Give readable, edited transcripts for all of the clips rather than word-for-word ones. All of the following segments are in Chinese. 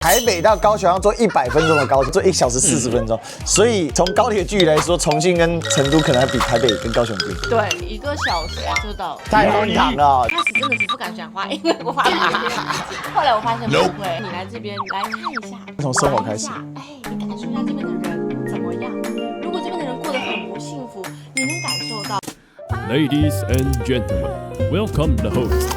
台北到高雄要坐100分钟的高铁，坐1小时40分钟，所以从高铁距离来说，重庆跟成都可能还比台北跟高雄近。对，1个小时就到了。太荒唐了！开始真的是不敢讲话，因为我怕后来我发现不会，你来这边来看一下，从生活开始，你感受一下这边的人怎么样。如果这边的人过得很不幸福，你能感受到。Ladies and gentlemen, welcome the host.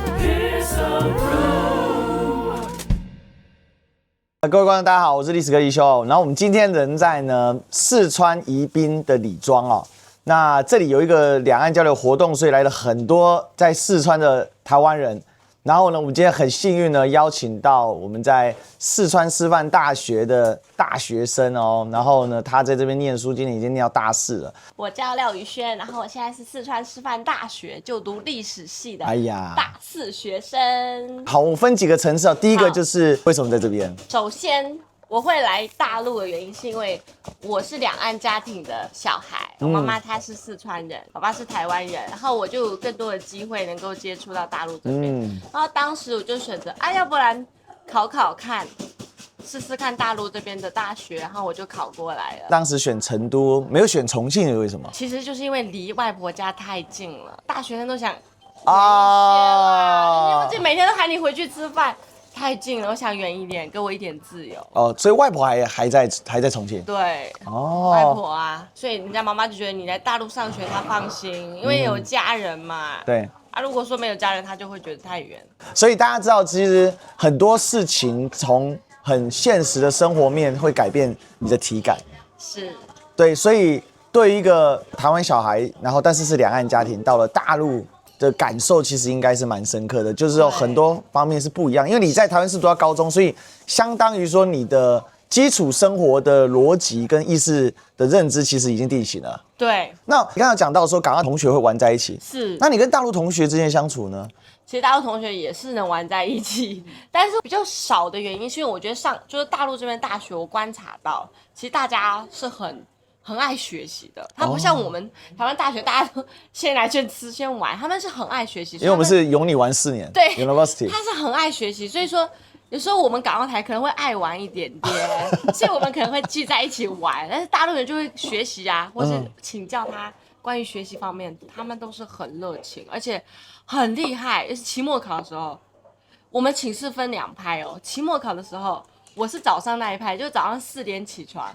各位观众，大家好，我是历史哥李修。然后我们今天人在四川宜宾的李庄哦。那这里有一个两岸交流活动，所以来了很多在四川的台湾人。然后呢，我们今天很幸运呢，邀请到我们在四川师范大学的大学生哦。然后呢，他在这边念书，今年已经念到大4了。我叫廖宇轩，然后我现在是四川师范大学就读历史系的大4学生。好，我分几个层次啊。第一个就是为什么在这边？首先，我会来大陆的原因是因为我是两岸家庭的小孩，我妈妈她是四川人，爸爸是台湾人，然后我就有更多的机会能够接触到大陆这边。然后当时我就选择，要不然考看，试试看大陆这边的大学，然后我就考过来了。当时选成都，没有选重庆，为什么？其实就是因为离外婆家太近了，大学生都想远一些啦，就每天都喊你回去吃饭。太近了，我想远一点，给我一点自由。哦，所以外婆还在重庆。对，哦，外婆啊，所以人家妈妈就觉得你来大陆上学，她放心，因为有家人嘛。对。如果说没有家人，她就会觉得太远。所以大家知道，其实很多事情从很现实的生活面会改变你的体感。是。对，所以对于一个台湾小孩，然后但是两岸家庭到了大陆的感受其实应该是蛮深刻的，就是有很多方面是不一样。因为你在台湾是读到高中，所以相当于说你的基础生活的逻辑跟意识的认知其实已经定型了。对。那你刚才讲到说港澳同学会玩在一起，是。那你跟大陆同学之间相处呢？其实大陆同学也是能玩在一起，但是比较少的原因是因为我觉得就是大陆这边大学，我观察到其实大家是很爱学习的，他不像我们台湾大学，大家都先来先吃先玩，他们是很爱学习，因为我们是有你玩4年，对 ，University， 他是很爱学习，所以说有时候我们港澳台可能会爱玩一点点，所以我们可能会聚在一起玩，但是大陆人就会学习啊，或是请教他关于学习方面，他们都是很热情，而且很厉害。就是期末考的时候，我们寝室分2派哦，期末考的时候我是早上那一派，就早上4点起床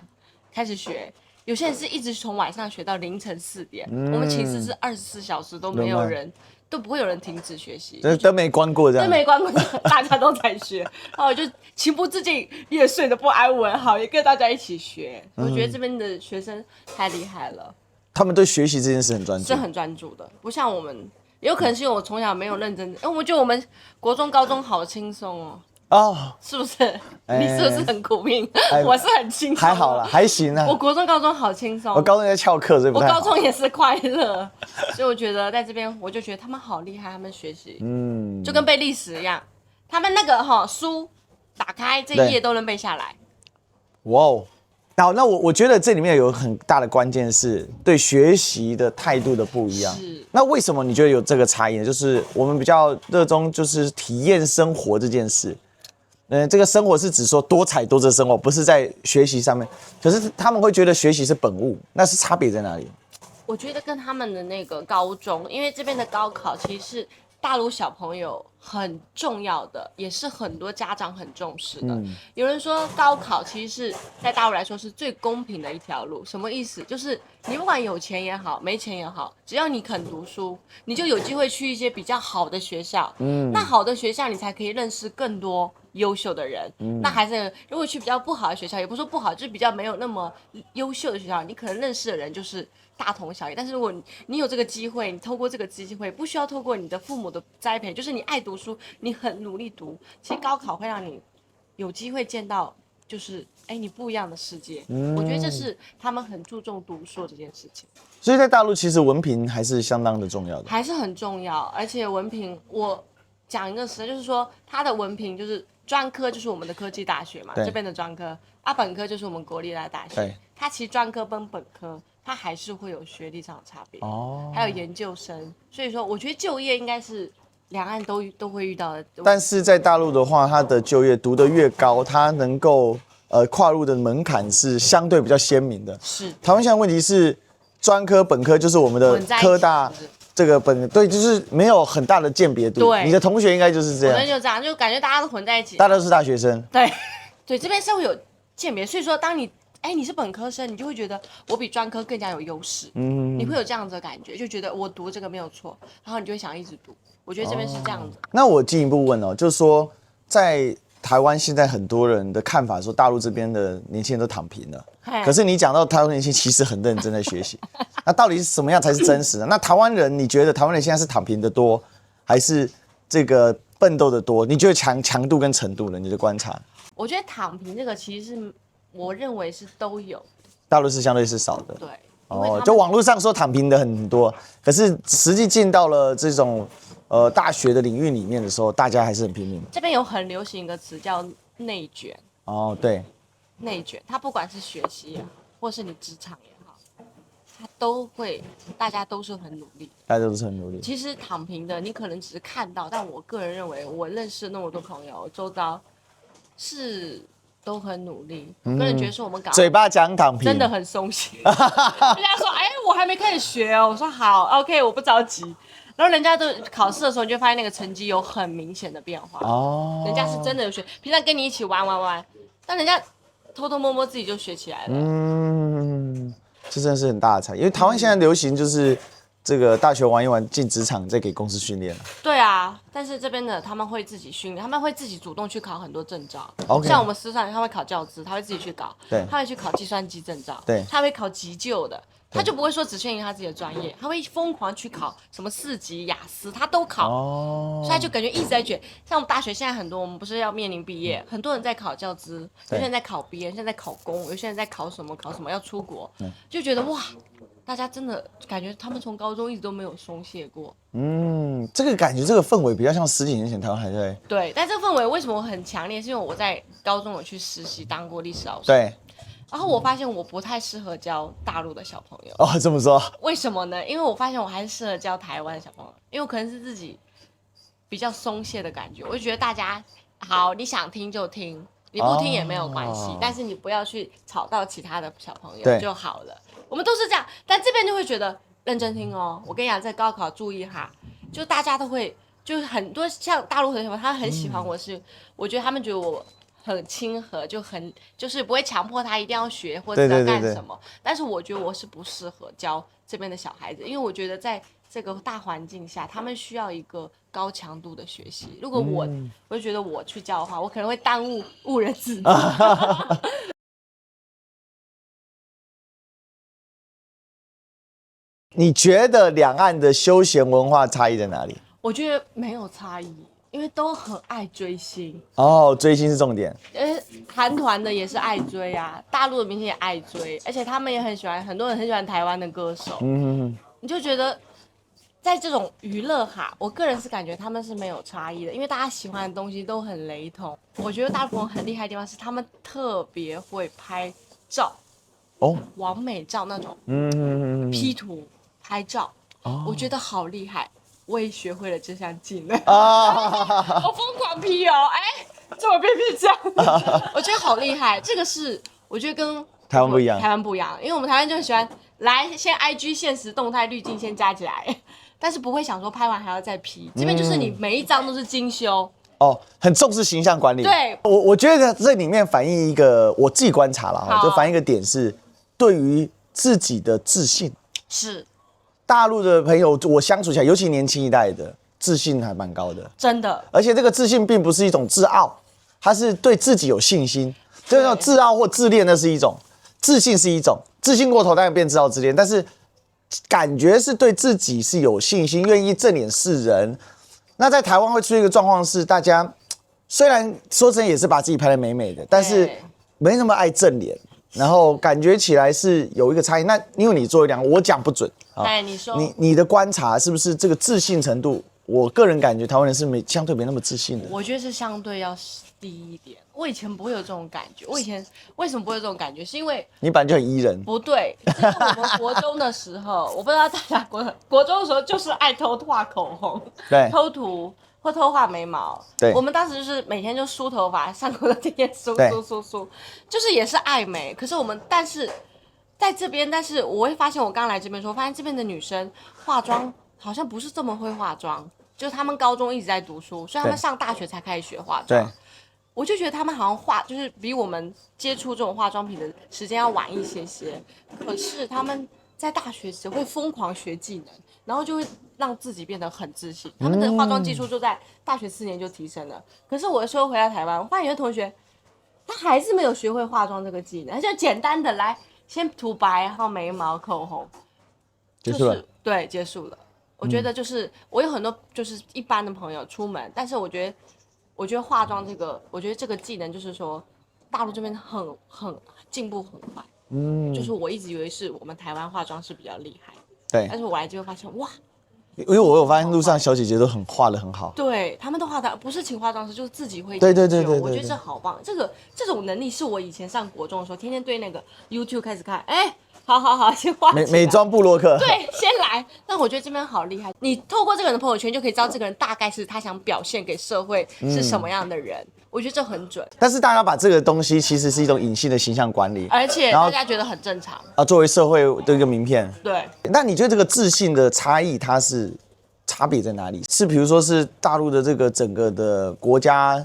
开始学。有些人是一直从晚上学到凌晨4点，我们寝室是24小时都没有人，都不会有人停止学习，灯没关过这样，灯没关过，大家都在学，然后我就情不自禁也睡得不安稳，好，也跟大家一起学。我觉得这边的学生太厉害了，他们对学习这件事很专注，是很专注的，不像我们，也有可能是因为我从小没有认真，我觉得我们国中、高中好轻松哦。是不是？你是不是很苦命？我是很轻松，还好啦，还行啊。我国中、高中好轻松，我高中在翘课，所以不太好。我高中也是快乐，所以我觉得在这边，我就觉得他们好厉害，他们学习，就跟背历史一样，他们那个书打开这一页都能背下来。哇哦！好，那我觉得这里面有很大的关键是对学习的态度的不一样。是。那为什么你觉得有这个差异呢？就是我们比较热衷就是体验生活这件事。这个生活是指说多彩多姿的生活，不是在学习上面。可是他们会觉得学习是本物，那是差别在哪里？我觉得跟他们的那个高中，因为这边的高考其实是大陆小朋友很重要的，也是很多家长很重视的。有人说高考其实是在大陆来说是最公平的一条路，什么意思？就是你不管有钱也好，没钱也好，只要你肯读书，你就有机会去一些比较好的学校。那好的学校你才可以认识更多优秀的人。那还是如果去比较不好的学校，也不是说不好，就是比较没有那么优秀的学校，你可能认识的人就是大同小异。但是如果你有这个机会，你透过这个机会，不需要透过你的父母的栽培，就是你爱读书，你很努力读，其实高考会让你有机会见到就是你不一样的世界。我觉得这是他们很注重读书这件事情。所以在大陆其实文凭还是相当的重要的，还是很重要。而且文凭我讲一个实在，就是说他的文凭就是专科就是我们的科技大学嘛，这边的专科本科就是我们国立大学。它其实专科跟本科它还是会有学历上的差别，还有研究生。所以说我觉得就业应该是两岸都会遇到的。但是在大陆的话，他的就业读得越高，他能够跨入的门槛是相对比较鲜明的。是台湾现在问题是专科本科就是我们的科大。这个对，就是没有很大的鉴别度。对，你的同学应该就是这样。就这样，就感觉大家都混在一起。大家都是大学生。对，对，这边是会有鉴别，所以说当你你是本科生，你就会觉得我比专科更加有优势。你会有这样子的感觉，就觉得我读这个没有错，然后你就会想一直读。我觉得这边是这样子。那我进一步问哦，就是说在台湾现在很多人的看法说，大陆这边的年轻人都躺平了。可是你讲到台湾年轻人其实很认真在学习，那到底是什么样才是真实的？那台湾人，你觉得台湾人现在是躺平的多，还是这个奋斗的多？你觉得强度跟程度呢？你的观察？我觉得躺平这个其实是我认为是都有，大陆是相对是少的。对，就网络上说躺平的很多，可是实际进到了这种大学的领域里面的时候，大家还是很拼命。这边有很流行一个词叫内卷。哦，对。内卷，它不管是学习也好，或是你职场也好，它都会，大家都是很努力，大家都是很努力。其实躺平的，你可能只是看到，但我个人认为，我认识那么多朋友，周遭是都很努力。我个人觉得是我们嘴巴讲躺平，真的很松懈。人家说，我还没开始学哦，我说好 ，OK， 我不着急。然后人家都考试的时候，你就发现那个成绩有很明显的变化。哦，人家是真的有学，平常跟你一起玩，但人家偷偷摸摸自己就学起来了。这真的是很大的差异。因为台湾现在流行就是这个大学玩一玩，进职场再给公司训练了。对啊，但是这边的他们会自己训练，他们会自己主动去考很多证照。Okay. 像我们师范，他会考教资，他会自己去搞。对，他会去考计算机证照。对，他会考急救的。他就不会说只限于他自己的专业，他会疯狂去考什么4级雅思，他都考，所以他就感觉一直在卷。像我们大学现在很多，我们不是要面临毕业，很多人在考教资，有些人在考编，有些人在考公，有些人在考什么要出国，就觉得哇，大家真的感觉他们从高中一直都没有松懈过。这个感觉，这个氛围比较像10几年前台湾还在。对，但这个氛围为什么很强烈？是因为我在高中有去实习，当过历史老师。对。然后我发现我不太适合教大陆的小朋友。哦，这么说？为什么呢？因为我发现我还是适合教台湾的小朋友，因为我可能是自己比较松懈的感觉，我就觉得大家好，你想听就听，你不听也没有关系，但是你不要去吵到其他的小朋友就好了。我们都是这样，但这边就会觉得认真听哦。我跟你讲，在高考注意哈，就大家都会，就很多像大陆的小朋友，他很喜欢我是，我觉得他们觉得我很亲和，就是不会强迫他一定要学或者要干什么。但是我觉得我是不适合教这边的小孩子，因为我觉得在这个大环境下，他们需要一个高强度的学习。如果我就觉得我去教的话，我可能会耽误人子弟。你觉得两岸的休闲文化差异在哪里？我觉得没有差异。因为都很爱追星哦，追星是重点。韩团的也是爱追啊，大陆的明星也爱追，而且他们也很喜欢，很多人很喜欢台湾的歌手。你就觉得在这种娱乐哈，我个人是感觉他们是没有差异的，因为大家喜欢的东西都很雷同。我觉得大陆人很厉害的地方是他们特别会拍照，完美照那种，P 图拍照，我觉得好厉害。我也学会了这项技能我疯狂 P 哦，怎么变这样？我觉得好厉害，这个是我觉得跟台湾不一样，因为我们台湾就很喜欢来先 IG 限时动态滤镜先加起来，但是不会想说拍完还要再 P，这边就是你每一张都是精修。很重视形象管理。对，我觉得这里面反映一个我自己观察了就反映一个点是对于自己的自信是。大陆的朋友，我相处起来，尤其年轻一代的自信还蛮高的，真的。而且这个自信并不是一种自傲，他是对自己有信心。这种自傲或自恋那是一种，自信是一种，自信过头当然变自傲自恋，但是感觉是对自己是有信心，愿意正脸示人。那在台湾会出现一个状况是，大家虽然说真的也是把自己拍得美美的，但是没那么爱正脸。然后感觉起来是有一个差异，那因为你做两个，我讲不准你说你的观察是不是这个自信程度？我个人感觉台湾人是相对没那么自信的。我觉得是相对要低一点。我以前不会有这种感觉，我以前为什么不会有这种感觉？是因为你本来就很宜人。不对，是我们国中的时候，我不知道大家国中的时候就是爱偷画口红，对，偷涂或偷画眉毛。对，我们当时就是每天就梳头发，上课都天天梳，就是也是爱美。可是我们但是在这边，但是我会发现，我刚来这边的时候，发现这边的女生化妆好像不是这么会化妆，就是她们高中一直在读书，所以她们上大学才开始学化妆。对。我就觉得他们好像就是比我们接触这种化妆品的时间要晚一些些，可是他们在大学时会疯狂学技能，然后就会让自己变得很自信。他们的化妆技术就在大学4年就提升了。可是我的时候回到台湾，我发现有的同学他还是没有学会化妆这个技能，就简单的来先涂白，然后眉毛、口红，结束了。就是对，结束了。我觉得就是我有很多就是一般的朋友出门，但是我觉得化妆这个，我觉得这个技能就是说，大陆这边很进步很快。就是我一直以为是我们台湾化妆是比较厉害，对。但是我来这边发现，哇，因为我有发现路上小姐姐都画得很好，对他们都画的不是请化妆师，就是自己会对，我觉得这好棒。这种能力是我以前上国中的时候，天天对那个 YouTube 开始看，好，先画起来美妆部落客，对，先来。但我觉得这边好厉害，你透过这个人的朋友圈就可以知道这个人大概是他想表现给社会是什么样的人。我觉得这很准。但是大家把这个东西其实是一种隐性的形象管理，而且大家觉得很正常啊，作为社会的一个名片。对。那你觉得这个自信的差异，它是差别在哪里？是比如说是大陆的这个整个的国家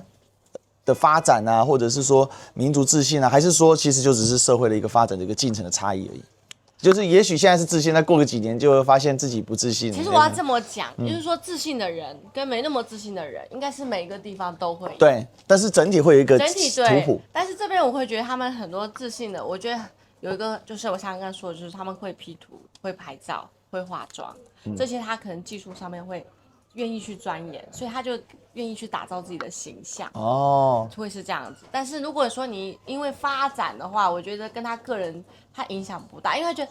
的发展啊，或者是说民族自信啊，还是说其实就只是社会的一个发展的一个进程的差异而已？就是也许现在是自信，但过个几年就会发现自己不自信。其实我要这么讲，就是说自信的人跟没那么自信的人，应该是每一个地方都会有。对，但是整体会有一个整体图谱。但是这边我会觉得他们很多自信的，我觉得有一个就是我刚刚说的，就是他们会 P 图、会拍照、会化妆，这些他可能技术上面会愿意去钻研，所以他就愿意去打造自己的形象。会是这样子。但是如果说你因为发展的话，我觉得跟他个人他影响不大，因为他觉得，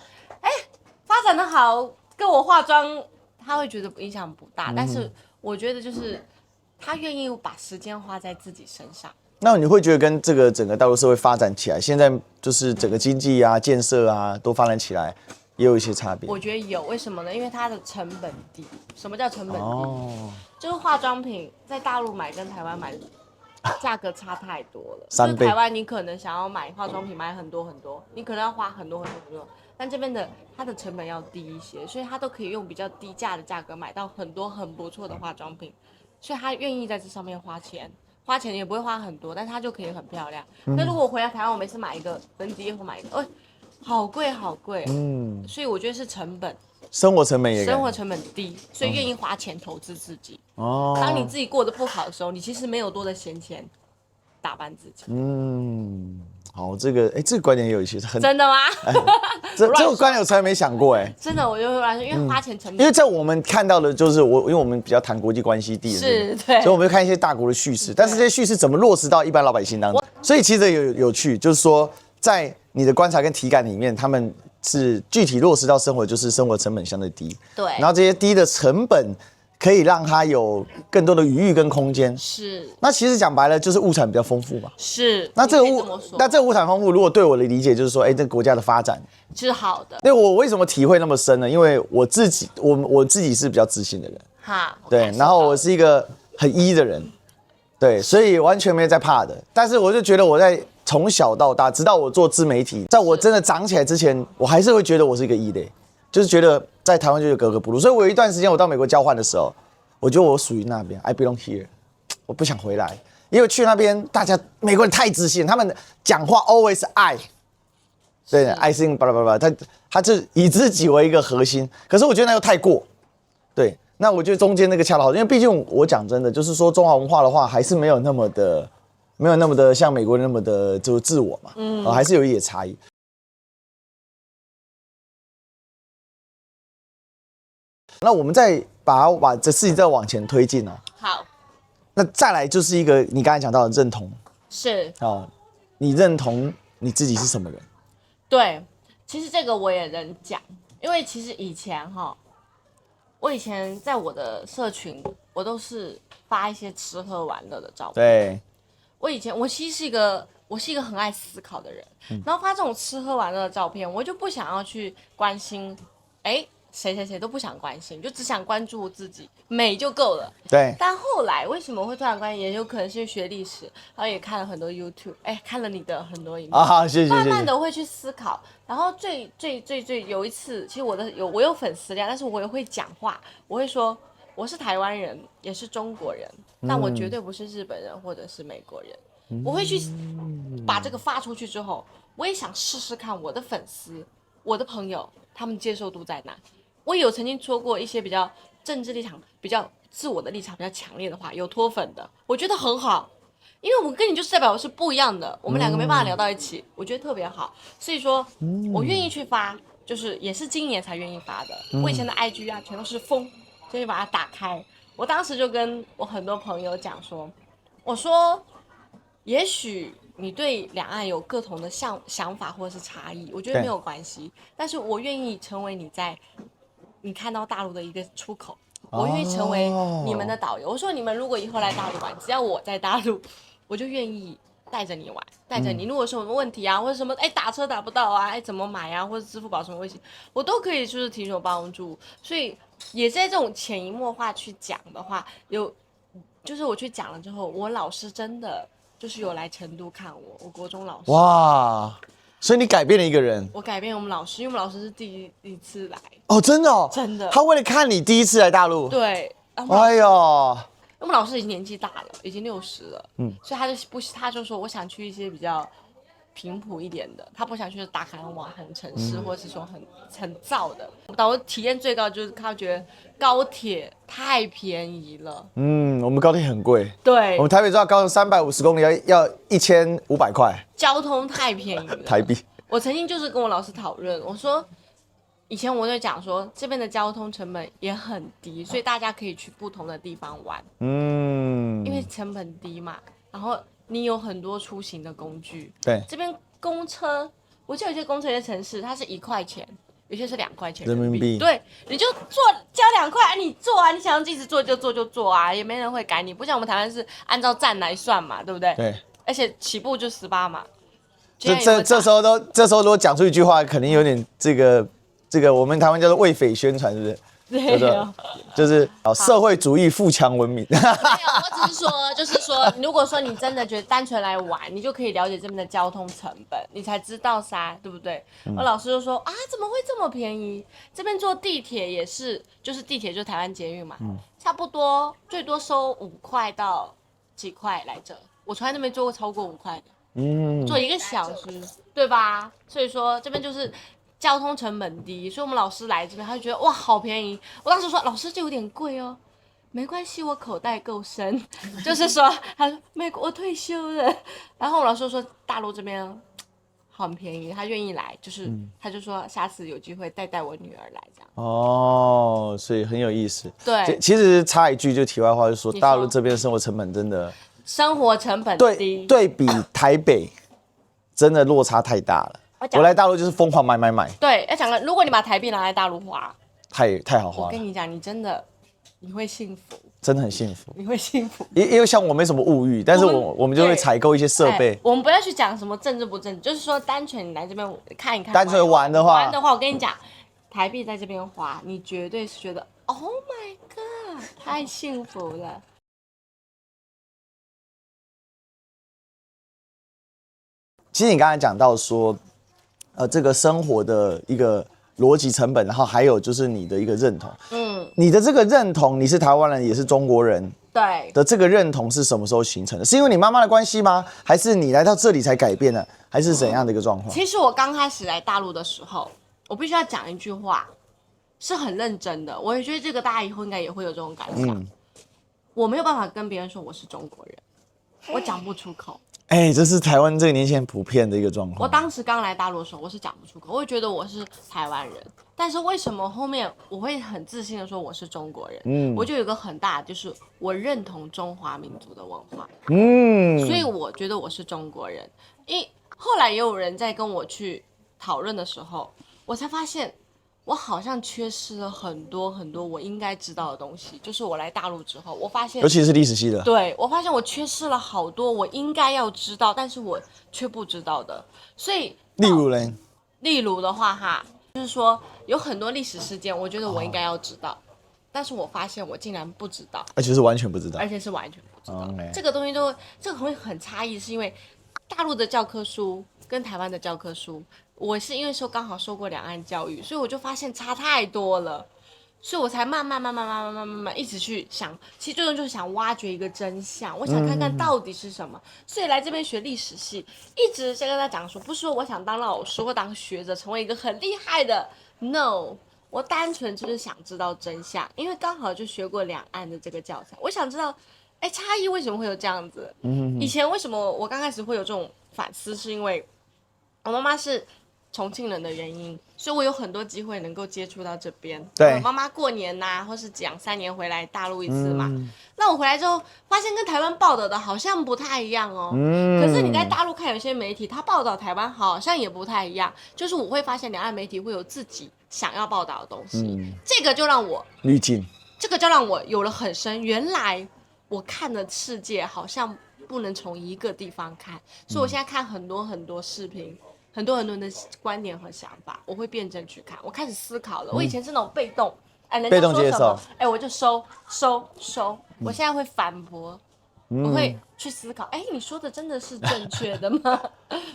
发展的好，跟我化妆，他会觉得影响不大。但是我觉得就是他愿意把时间花在自己身上。那你会觉得跟这个整个大陆社会发展起来，现在就是整个经济啊、建设啊都发展起来，也有一些差别。我觉得有，为什么呢？因为它的成本低。什么叫成本低？就是化妆品在大陆买跟台湾买价格差太多了。3倍。就是台湾你可能想要买化妆品买很多，你可能要花很多，但这边的它的成本要低一些，所以它都可以用比较低价的价格买到很多很不错的化妆品，所以他愿意在这上面花钱也不会花很多，但是它就可以很漂亮。那如果我回来台湾，我每次买一个人机或买一个，好贵，所以我觉得是成本。生活成本低，所以愿意花钱投资自己。当你自己过得不好的时候，你其实没有多的闲钱打扮自己。好，这个观点也有一些真的吗？这个观点我从来没想过真的，我就会说，因为花钱成本。因为在我们看到的就是因为我们比较谈国际关系地，是对，所以我们会看一些大国的叙事，但是这些叙事怎么落实到一般老百姓当中？所以其实有趣，就是说在你的观察跟体感里面，他们是具体落实到生活，就是生活成本相对低。对，然后这些低的成本可以让他有更多的余裕跟空间。是。那其实讲白了就是物产比较丰富嘛。是。那这个物产丰富，如果对我的理解就是说，这个国家的发展是好的。那我为什么体会那么深呢？因为我自己是比较自信的人。对，然后我是一个很E的人。对，所以完全没在怕的。但是我就觉得我在从小到大，直到我做自媒体，在我真的长起来之前，我还是会觉得我是一个异类，就是觉得在台湾就是格格不入。所以我有一段时间我到美国交换的时候，我觉得我属于那边 ，I belong here， 我不想回来，因为去那边大家美国人太自信，他们讲话 always I， 对 ，I think 巴拉巴拉，他就以自己为一个核心，可是我觉得那又太过，对。那我觉得中间那个恰到好，因为毕竟我讲真的，就是说中华文化的话，还是没有那么的像美国人那么的就自我嘛，还是有一点差异。那我们再把这事情再往前推进哦。好。那再来就是一个你刚才讲到的认同。是。你认同你自己是什么人？对，其实这个我也能讲，因为其实以前我以前在我的社群，我都是发一些吃喝玩乐的照片。对。我其实是一个很爱思考的人，然后发这种吃喝玩乐的照片，我就不想要去关心，谁谁谁都不想关心，就只想关注自己，美就够了。对，但后来为什么会突然关心？也有可能是学历史，然后也看了很多 YouTube， 看了你的很多影片啊，谢谢慢谢谢。慢的会去思考。然后最有一次，其实我有粉丝量，但是我也会讲话，我会说我是台湾人，也是中国人，但我绝对不是日本人或者是美国人。我会去把这个发出去之后，我也想试试看我的粉丝、我的朋友他们接受度在哪。我有曾经说过一些比较政治立场、比较自我的立场比较强烈的话，有脱粉的，我觉得很好，因为我跟你就是代表我是不一样的，我们两个没办法聊到一起，我觉得特别好，所以说我愿意去发，就是也是今年才愿意发的。我以前的 IG 啊，全都是封，所以把它打开。我当时就跟我很多朋友讲说，我说，也许你对两岸有各同的想法或者是差异，我觉得没有关系，但是我愿意成为你看到大陆的一个出口，我愿意成为你们的导游。我说你们如果以后来大陆玩，只要我在大陆，我就愿意带着你玩，带着你。如果有什么问题啊，或者什么打车打不到啊，怎么买啊，或者支付宝什么问题，我都可以就是提供帮助。所以也在这种潜移默化去讲的话，就是我去讲了之后，我老师真的就是有来成都看我国中老师。哇，所以你改变了一个人。我改变我们老师，因为我们老师是第一次来。哦，真的哦，真的。他为了看你第一次来大陆。对。哎呦，我们老师已经年纪大了，已经60了，所以他就说我想去一些比较平朴一点的，他不想去打卡网红城市，或者是说很燥的。但我体验最高就是他觉得高铁太便宜了。我们高铁很贵。对，我们台北坐高铁350公里要1500块，交通太便宜了。台币。我曾经就是跟我老师讨论，我说以前我就讲说这边的交通成本也很低，所以大家可以去不同的地方玩。因为成本低嘛，然后你有很多出行的工具。对，这边公车，我记得有些公车有些城市它是1块钱，有些是2块钱人民币。对，你就交2块，你坐啊，你想要一直坐就坐啊，也没人会赶你，不像我们台湾是按照站来算嘛，对不对？对。而且起步就18嘛。这时候如果讲出一句话，肯定有点这个我们台湾叫做为匪宣传，是不是？对，就是社会主义富强文明。没有，我只是说，就是说，如果说你真的觉得单纯来玩，你就可以了解这边的交通成本，你才知道噻，对不对？我老师就说啊，怎么会这么便宜？这边坐地铁也是，就是地铁就是台湾捷运嘛，差不多最多收5块到几块来着，我从来都没坐过超过5块的。坐1个小时，对吧？所以说这边就是交通成本低，所以我们老师来这边，他就觉得哇好便宜。我当时说老师这有点贵哦，没关系，我口袋够深。就是说，他说美国我退休了，然后我老师说大陆这边很便宜，他愿意来，就是他就说下次有机会带我女儿来这样。哦，所以很有意思。对，其实插一句就题外话，就是说大陆这边的生活成本真的。生活成本低，对比台北，真的落差太大了。我来大陆就是疯狂买。对，要讲了，如果你把台币拿来大陆花，太好花了。我跟你讲，你会幸福，真的很幸福。你会幸福，因为像我没什么物欲，但是我们就会采购一些设备。我们不要去讲什么政治不政治，就是说单纯你来这边看一看，单纯玩的话，我跟你讲，台币在这边花，你绝对是觉得 Oh my God， 太幸福了。其实你刚才讲到说，这个生活的一个逻辑成本，然后还有就是你的一个认同，你的这个认同，你是台湾人也是中国人，对的这个认同是什么时候形成的？是因为你妈妈的关系吗？还是你来到这里才改变的？还是怎样的一个状况？其实我刚开始来大陆的时候，我必须要讲一句话，是很认真的。我也觉得这个大家以后应该也会有这种感想，我没有办法跟别人说我是中国人，我讲不出口。这是台湾这个年轻人普遍的一个状况。我当时刚来大陆的时候，我是讲不出口，我会觉得我是台湾人，但是为什么后面我会很自信的说我是中国人？我就有一个很大的，就是我认同中华民族的文化，所以我觉得我是中国人。后来也有人在跟我去讨论的时候，我才发现我好像缺失了很多很多我应该知道的东西。就是我来大陆之后，我发现，尤其是历史系的，对，我发现我缺失了好多我应该要知道，但是我却不知道的。所以，例如呢，例如的话哈，就是说有很多历史事件，我觉得我应该要知道，但是我发现我竟然不知道，而且是完全不知道而。且是完全不知道。 OK 这个东西这个东西很差异，是因为大陆的教科书跟台湾的教科书，我是因为刚好受过两岸教育，所以我就发现差太多了。所以我才慢慢一直去想，其实最终就是想挖掘一个真相，我想看看到底是什么。所以来这边学历史系，一直在跟他讲说，不是说我想当老师或当学者，成为一个很厉害的 ，no， 我单纯就是想知道真相，因为刚好就学过两岸的这个教材，我想知道，哎，差异为什么会有这样子？以前为什么我刚开始会有这种反思，是因为我妈妈是重庆人的原因，所以我有很多机会能够接触到这边。对我妈妈过年呐、或是2、3年回来大陆一次嘛。那我回来之后，发现跟台湾报道的好像不太一样哦。可是你在大陆看有些媒体，他报道台湾好像也不太一样。就是我会发现两岸媒体会有自己想要报道的东西，这个就让我滤镜，这个就让我有了很深，原来我看的世界好像不能从一个地方看，所以我现在看很多很多视频，很多很多人的观点和想法，我会辩证去看，我开始思考了。我以前是那种被动，哎，人家被动接受说什么，哎，我就收。我现在会反驳，我会去思考，哎，你说的真的是正确的吗？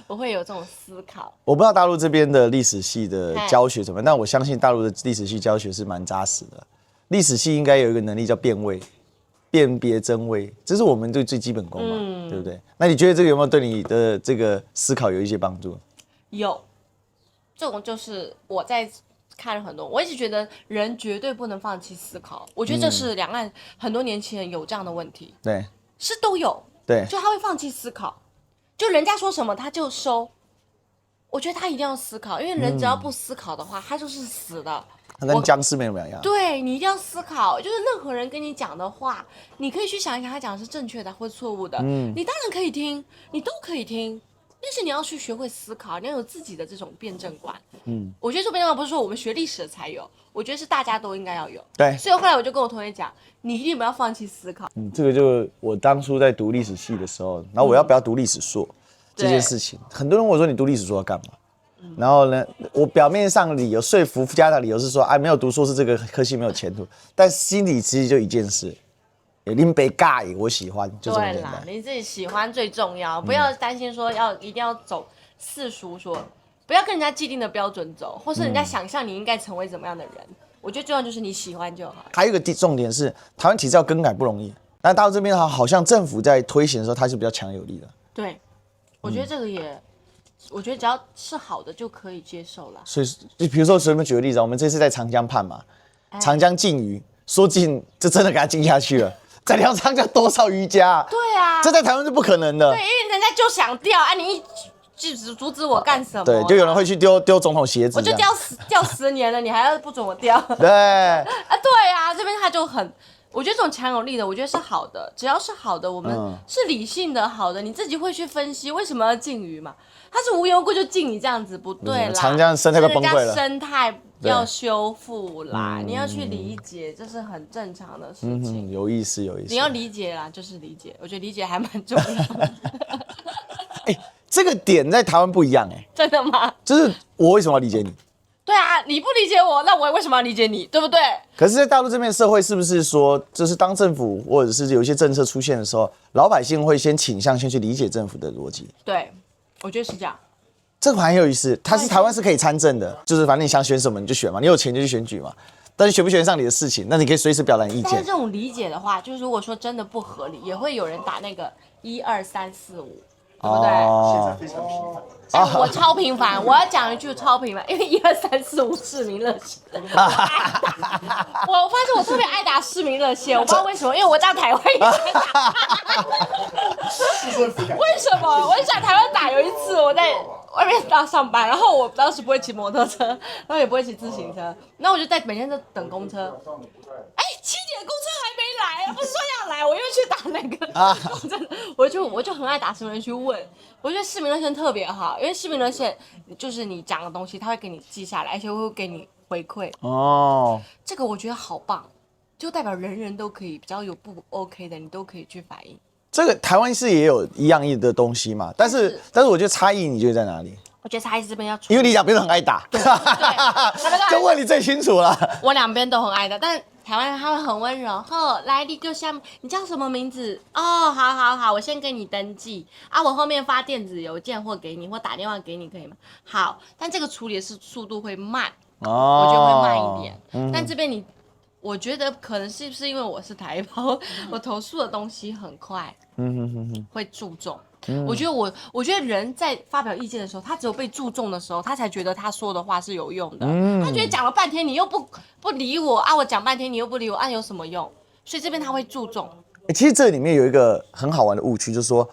我会有这种思考。我不知道大陆这边的历史系的教学怎么样，但我相信大陆的历史系教学是蛮扎实的。历史系应该有一个能力叫辨位。辨别真伪，这是我们最基本功嘛，对不对？那你觉得这个有没有对你的这个思考有一些帮助？有，这种就是我在看了很多，我一直觉得人绝对不能放弃思考。我觉得这是两岸很多年轻人有这样的问题，对，是都有，对，就他会放弃思考，就人家说什么他就收。我觉得他一定要思考，因为人只要不思考的话，他就是死的。他跟僵尸没有两样。对，你一定要思考，就是任何人跟你讲的话，你可以去想一想他讲的是正确的或错误的。你当然可以听，你都可以听，但是你要去学会思考，你要有自己的这种辩证观。我觉得这辩证观不是说我们学历史的才有，我觉得是大家都应该要有。对，所以后来我就跟我同学讲，你一定不要放弃思考。这个就我当初在读历史系的时候，然后我要不要读历史硕这件事情，很多人问我说你读历史硕要干嘛？然后呢，我表面上的理由说服家长理由是说，哎，没有读硕士这个科系没有前途，但心里其实就一件事，林北尬我喜欢，就这么对啦简单，。你自己喜欢最重要，不要担心说一定要走世俗说，不要跟人家既定的标准走，或是人家想象你应该成为怎么样的人。我觉得重要就是你喜欢就好。还有一个重点是，台湾体制要更改不容易，但大陆这边好像政府在推行的时候，它是比较强有力的。对，我觉得这个也，我觉得只要是好的就可以接受了。所以，就比如说随便举个例子，我们这次在长江畔嘛，长江禁渔，说禁就真的给它禁下去了。在条长江多少渔家、啊？对啊，这在台湾是不可能的。对，因为人家就想钓啊，你阻止我干什么？对，就有人会去丢总统鞋子，我就钓10年了，你还要不准我钓？对啊，对啊，这边他就很，我觉得这种强有力的，我觉得是好的，只要是好的，我们是理性的好的，你自己会去分析为什么要禁渔嘛？他是无缘无故就禁你这样子，不对啦。长江生态快崩溃了，人家生态要修复啦，你要去理解，这是很正常的事情。有意思，有意思。你要理解啦，就是理解，我觉得理解还蛮重要的。这个点在台湾不一样真的吗？就是我为什么要理解你？对啊，你不理解我，那我为什么要理解你？对不对？可是，在大陆这边社会，是不是说，就是当政府或者是有一些政策出现的时候，老百姓会先倾向先去理解政府的逻辑？对，我觉得是这样。这个很有意思，台湾是可以参政的，就是反正你想选什么你就选嘛，你有钱就去选举嘛。但是选不选上你的事情，那你可以随时表达意见。但是这种理解的话，就是如果说真的不合理，也会有人打那个1、2、3、4、5，对不对？哦，非常频繁。哎，我超频繁，我要讲一句超频繁，因为1、2、3、4、5市民热线，我发现我特别爱打市民热线，我不知道为什么，因为我在台湾也在打。为什么？我在台湾打，有一次我在外面上班，然后我当时不会骑摩托车，然后也不会骑自行车，然后我就每天都等公车。哎，7点公车还没来，不是说要来，我又去打那个。真的，我就很爱打市民热线去问，我觉得市民热线特别好，因为市民热线就是你讲的东西，他会给你记下来，而且会给你回馈。哦，这个我觉得好棒，就代表人人都可以，比较有不 OK 的，你都可以去反映。这个台湾是也有一样的东西嘛，但是我觉得差异你觉得在哪里？我觉得差异这边要处理，因为你两边都很爱打，就问你最清楚了。我两边都很爱的，但台湾人他会很温柔。呵，来，立刻下面，你叫什么名字？哦，好，我先给你登记啊，我后面发电子邮件或给你，或打电话给你，可以吗？好，但这个处理的是速度会慢，我觉得会慢一点。但这边我觉得可能是不是因为我是台胞，我投诉的东西很快，会注重。我觉得人在发表意见的时候，他只有被注重的时候，他才觉得他说的话是有用的。他觉得讲了半天你又不理我啊，我讲半天你又不理我啊，有什么用？所以这边他会注重。其实这里面有一个很好玩的误区，就是说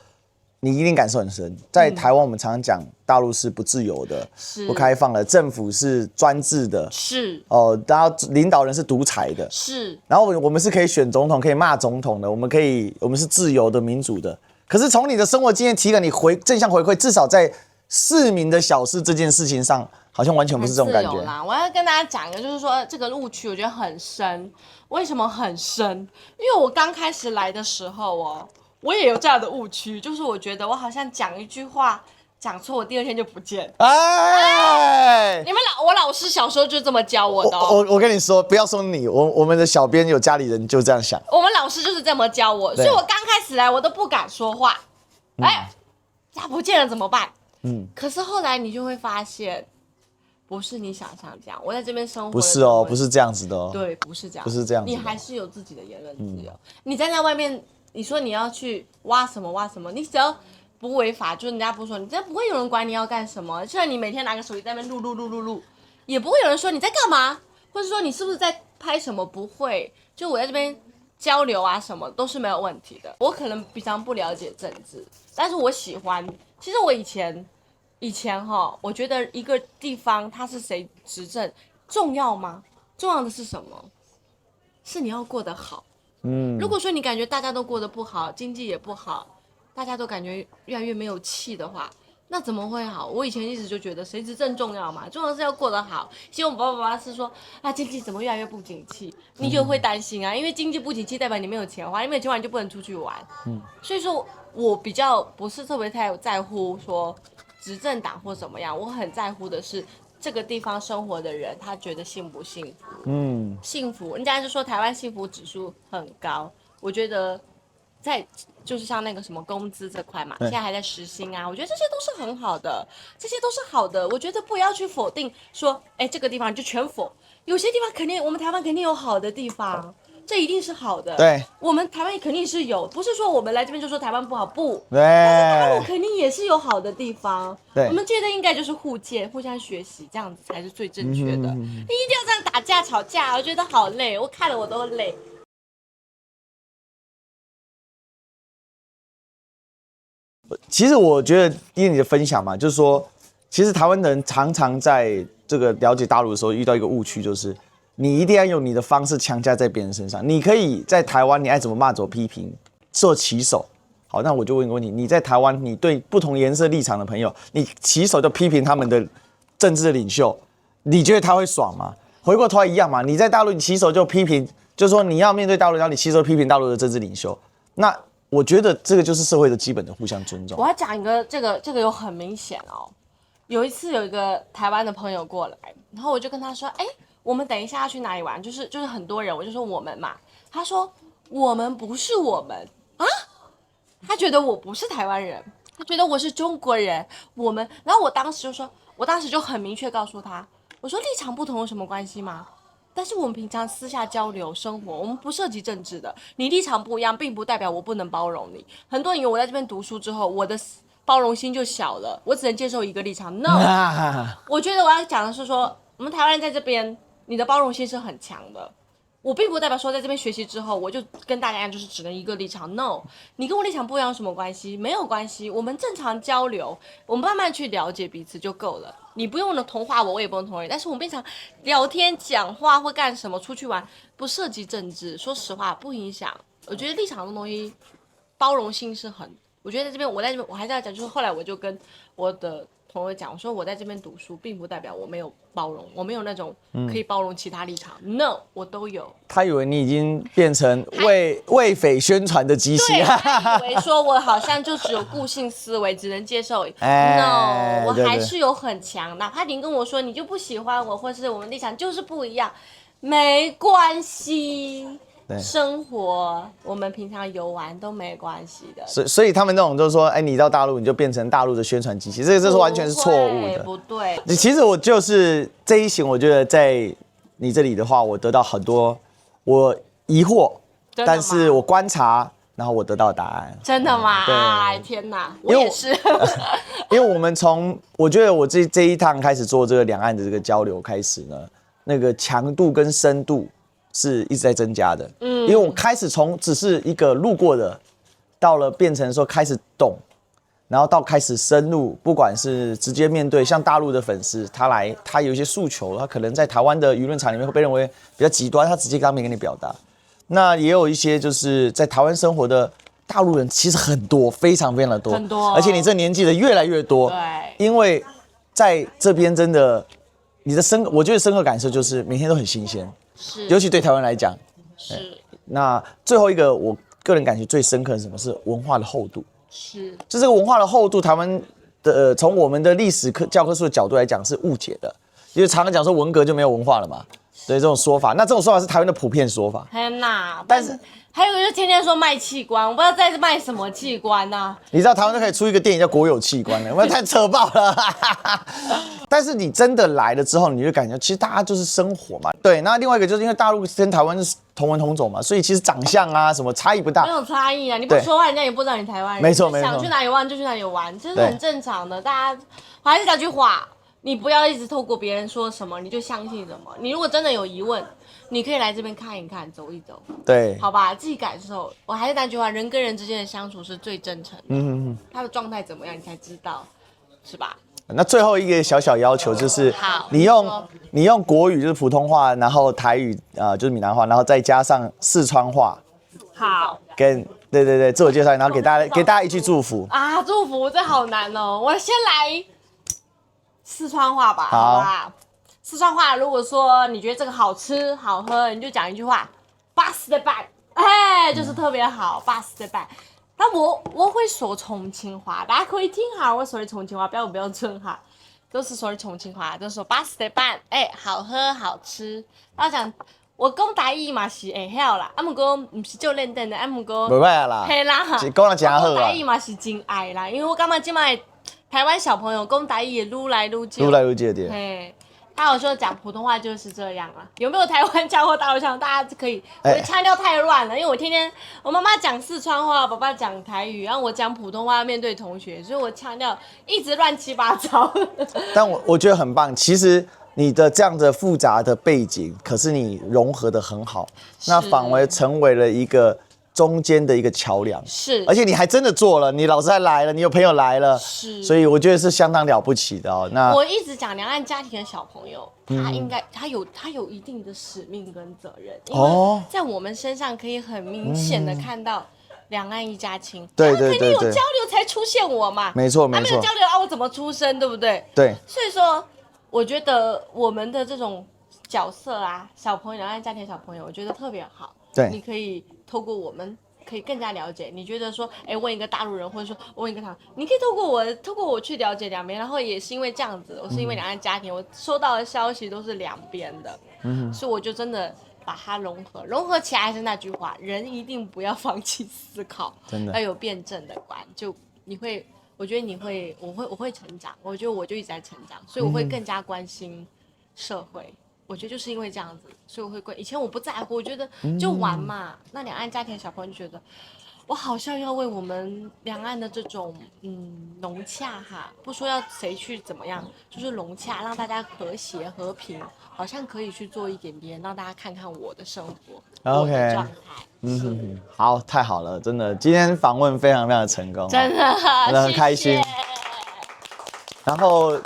你一定感受很深。在台湾，我们常常讲大陆是不自由的、不开放的，政府是专制的，是然后领导人是独裁的，是。然后我们是可以选总统、可以骂总统的，我们是自由的、民主的。可是从你的生活经验提给你正向回馈，至少在市民的小事这件事情上，好像完全不是这种感觉。啦，我要跟大家讲一个，就是说这个误区我觉得很深。为什么很深？因为我刚开始来的时候我也有这样的误区，就是我觉得我好像讲一句话讲错，我第二天就不见。哎，我老师小时候就这么教我的。我跟你说，不要说你，我们的小编有家里人就这样想。我们老师就是这么教我，所以我刚开始来我都不敢说话。他不见了怎么办？可是后来你就会发现，不是你想象这样。我在这边生活，不是哦，不是这样子的哦。对，不是这样，不是这样子的。你还是有自己的言论自由。你站在外面，你说你要去挖什么，你只要不违法，就是人家不说，你真不会有人管你要干什么。就算你每天拿个手机在那边录，也不会有人说你在干嘛，或者说你是不是在拍什么，不会。就我在这边交流啊，什么都是没有问题的。我可能平常不了解政治，但是我喜欢。其实我以前我觉得一个地方它是谁执政重要吗？重要的是什么？是你要过得好。如果说你感觉大家都过得不好，经济也不好，大家都感觉越来越没有气的话，那怎么会好？我以前一直就觉得谁执政重要嘛，重要的是要过得好。其实我爸爸是说经济怎么越来越不景气，你就会担心啊，因为经济不景气代表你没有钱花，你没有钱花你就不能出去玩。所以说我比较不是特别太在乎说执政党或怎么样，我很在乎的是这个地方生活的人他觉得幸不幸福。幸福，人家就说台湾幸福指数很高，我觉得在就是像那个什么工资这块嘛，现在还在时薪啊，我觉得这些都是很好的，这些都是好的。我觉得不要去否定说，这个地方就全否，有些地方肯定我们台湾肯定有好的地方，这一定是好的。对，我们台湾肯定是有，不是说我们来这边就说台湾不好，不，对，但是大陆肯定也是有好的地方。对，我们觉得应该就是互鉴、互相学习，这样子才是最正确的。你一定要这样打架吵架，我觉得好累，我看了我都累。其实我觉得因为你的分享嘛，就是说，其实台湾人常常在这个了解大陆的时候遇到一个误区，就是你一定要用你的方式强加在别人身上。你可以在台湾，你爱怎么骂怎么批评，做旗手。好，那我就问一个问题：你在台湾，你对不同颜色立场的朋友，你旗手就批评他们的政治的领袖，你觉得他会爽吗？回过头来一样嘛，你在大陆，你旗手就批评，就是说你要面对大陆，然后你旗手批评大陆的政治领袖，那我觉得这个就是社会的基本的互相尊重。我要讲一个，这个有很明显哦。有一次有一个台湾的朋友过来，然后我就跟他说：“我们等一下要去哪里玩？就是很多人，我就说我们嘛。”他说：“我们不是我们啊。”他觉得我不是台湾人，他觉得我是中国人。我们，然后我当时就很明确告诉他，我说立场不同有什么关系吗？但是我们平常私下交流生活，我们不涉及政治的。你立场不一样，并不代表我不能包容你。很多人以为我在这边读书之后，我的包容心就小了，我只能接受一个立场。No， 我觉得我要讲的是说，我们台湾人在这边，你的包容心是很强的。我并不代表说在这边学习之后，我就跟大家一样，就是只能一个立场。No， 你跟我立场不一样有什么关系？没有关系，我们正常交流，我们慢慢去了解彼此就够了。你不用同化我，我也不用同化你。但是我们平常聊天、讲话或干什么，出去玩不涉及政治，说实话不影响。我觉得立场的东西，包容性是很。我觉得在这边，我还是要讲，就是后来我就跟我的朋友讲，我说我在这边读书，并不代表我没有包容，我没有那种可以包容其他立场。No， 我都有。他以为你已经变成为匪宣传的机器，对，他以为说我好像就只有固性思维，只能接受。No， 我还是有很强，哪怕您跟我说你就不喜欢我，或是我们立场就是不一样，没关系。生活我们平常游玩都没关系的，所以他们那种就是说，哎，你到大陆你就变成大陆的宣传机器，这是完全是错误的，不对。其实我就是这一行，我觉得在你这里的话，我得到很多我疑惑，但是我观察，然后我得到答案。真的吗？哎，天哪，我也是。因为我们我觉得我这一趟开始做这个两岸的这个交流开始呢，那个强度跟深度是一直在增加的，因为我开始从只是一个路过的，到了变成说开始懂，然后到开始深入，不管是直接面对像大陆的粉丝，他有一些诉求，他可能在台湾的舆论场里面会被认为比较极端，他直接当面跟你表达。那也有一些就是在台湾生活的大陆人，其实很多，非常非常的多，很多，而且你这年纪的越来越多，对，因为在这边真的，我觉得深刻感受就是每天都很新鲜。是，尤其对台湾来讲，是。那最后一个，我个人感觉最深刻的是什么？是文化的厚度。是，就这个文化的厚度，台湾的从我们的历史教科书的角度来讲是误解的，因为常常讲说文革就没有文化了嘛，对这种说法，那这种说法是台湾的普遍说法。天哪！但是还有一个就天天说卖器官，我不知道在卖什么器官啊。你知道台湾都可以出一个电影叫《国有器官》了，我们太扯爆了。但是你真的来了之后，你就感觉其实大家就是生活嘛。对，那另外一个就是因为大陆跟台湾是同文同种嘛，所以其实长相啊什么差异不大。没有差异啊，你不说话，人家也不知道你台湾人。没错没错。想去哪里玩就去哪里玩，这是很正常的。大家，我还是那句话，你不要一直透过别人说什么你就相信什么。你如果真的有疑问，你可以来这边看一看，走一走，对，好吧，自己感受。我还是那句话，人跟人之间的相处是最真诚的。他的状态怎么样，你才知道，是吧？那最后一个小小要求就是，你用国语就是普通话，然后台语就是闽南话，然后再加上四川话，好，跟对自我介绍，然后给大家一句祝福啊，祝福这好难哦。我先来四川话吧，好吧。四川话，如果说你觉得这个好吃好喝，你就讲一句话，巴适的办，哎，就是特别好，巴适的办。那我会说重庆话，大家可以听下我说的重庆话，不要准哈，都是说的重庆话，都是说巴适的办，哎，好喝好吃。然后讲我讲台语嘛是会晓啦，不过不是就认真的，不过袂歹啦，嘿啦，讲得真好啊。讲台语嘛是真爱啦，因为我感觉现在台湾小朋友讲台语也愈来愈少，愈来愈少点。嘿。他有说讲普通话就是这样啊，有没有台湾腔或大陆腔？大家可以，我的腔调太乱了，因为我天天我妈妈讲四川话，爸爸讲台语，然后我讲普通话面对同学，所以我腔调一直乱七八糟。但我觉得很棒，其实你的这样的复杂的背景，可是你融合得很好，那反而成为了一个中间的一个桥梁，是，而且你还真的做了，你老师还来了，你有朋友来了，是，所以我觉得是相当了不起的哦。那我一直讲两岸家庭的小朋友，他有一定的使命跟责任，因为在我们身上可以很明显的看到两岸一家亲，对，肯定有交流才出现我嘛，没错，没有交流啊，我怎么出生，对不对？对，所以说我觉得我们的这种角色啊，小朋友两岸家庭小朋友，我觉得特别好。对，你可以透过我们，可以更加了解。你觉得说，问一个大陆人，或者说问一个他，你可以透过我去了解两边，然后也是因为这样子，我是因为两岸家庭，我收到的消息都是两边的，所以我就真的把它融合起来。还是那句话，人一定不要放弃思考，真的要有辩证的观，就你会，我觉得你会，我会成长，我觉得我就一直在成长，所以我会更加关心社会。我觉得就是因为这样子，所以我会贵。以前我不在乎，我觉得就玩嘛。那两岸家庭的小朋友就觉得，我好像要为我们两岸的这种融洽哈，不说要谁去怎么样，就是融洽，让大家和谐和平，好像可以去做一点点，让大家看看我的生活 ，OK， 我的状态。好，太好了，真的，今天访问非常非常的成功，真的很开心。谢谢然后。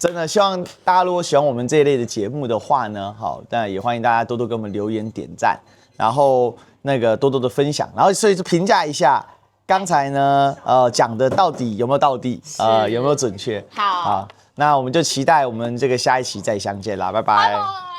真的希望大家如果喜欢我们这一类的节目的话呢，好，当然也欢迎大家多多给我们留言点赞，然后那个多多的分享，然后所以就评价一下刚才呢，讲的到底有没有到地？有没有准确？好，那我们就期待我们这个下一期再相见啦，拜拜。拜拜。